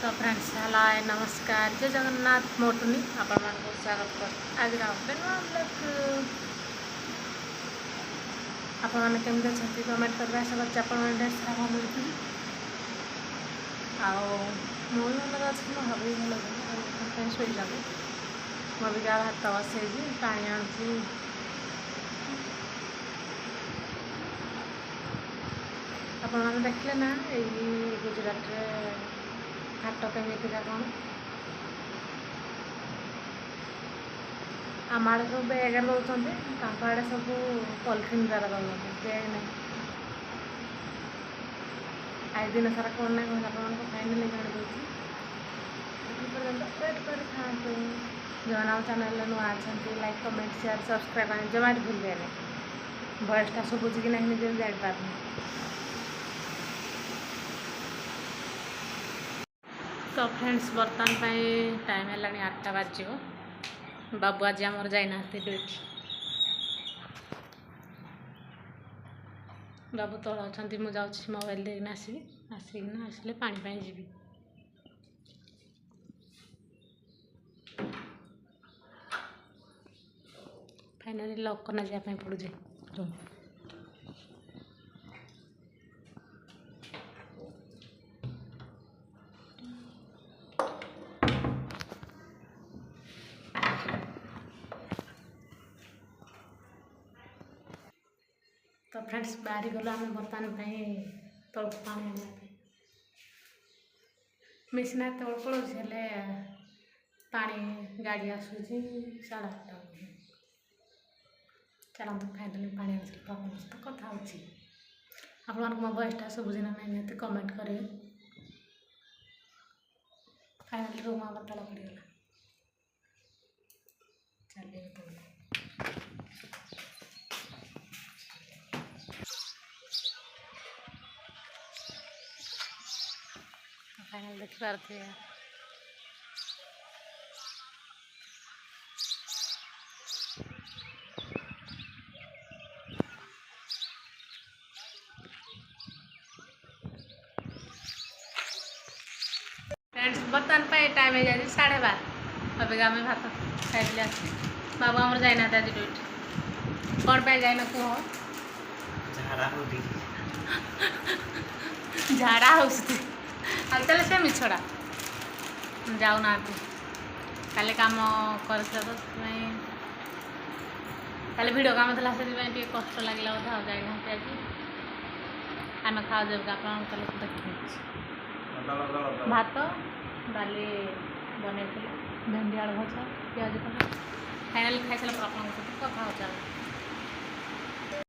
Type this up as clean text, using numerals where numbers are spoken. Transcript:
तो friends hi नमस्कार जय जगन्नाथ मोटुनी आपण को स्वागत कर आज राउंड आपण मैंने केमती अच्छे कमेंट करवा आशा कर भल आल अच्छे मैं भाभी भल शोई मैं भी भात बसई पा आनी आपण मैंने देखले ना यही गुजरात हाट केमी कौन आम आड़े सब बैग दौरान आड़े सब पॉलिथिन द्वारा दौरान बैग नहीं आज दिन सारा कौन ना कौन आप फाइनाली जाणी दूसरी वेट कर खाते जो आम चैनल नुआ अच्छा लाइक कमेंट शेयर सब्सक्राइब जमा भूलिए वयसटा शुभुची कि नहीं मुझे जापार तो फ्रेंड्स बर्तमान टाइम है 8टा बाजो बाबू आज आमर जाना ड्यूटी बाबू तल अच्छा मुझे मोबाइल देखना आसिना आसिले पानी जी फाइनाली लॉक करना जाए पड़े रूम तो फ्रेंड्स बाहरी गलु आम बर्तमान तल पानी आने मेसीना तल पड़े पानी गाड़ी आसूसी 8:30 चलते फाइनाली पानी आस कथा आप मो वयसटा शुभुची ना नहीं कमेंट करेंगे फाइनाली रूम आम तला पड़गला चलिए फाइनल देखिपारे फ्रेंड्स बर्तमान टाइम है जाए 12:30 अभी आम भात खाई आस बाबू आम जाना आज ड्यूटी कौन पे जाना कह झाड़ा होती चले से मिछड़ा जाऊना काले काम कर भिडियो काम था से कष्ट लगे बोधा जाना आज आम खाओ जब आप देख भात डाली बन भेंडी आलू भजा प्याज फाइनाली खाई सारा पर आप कथा हो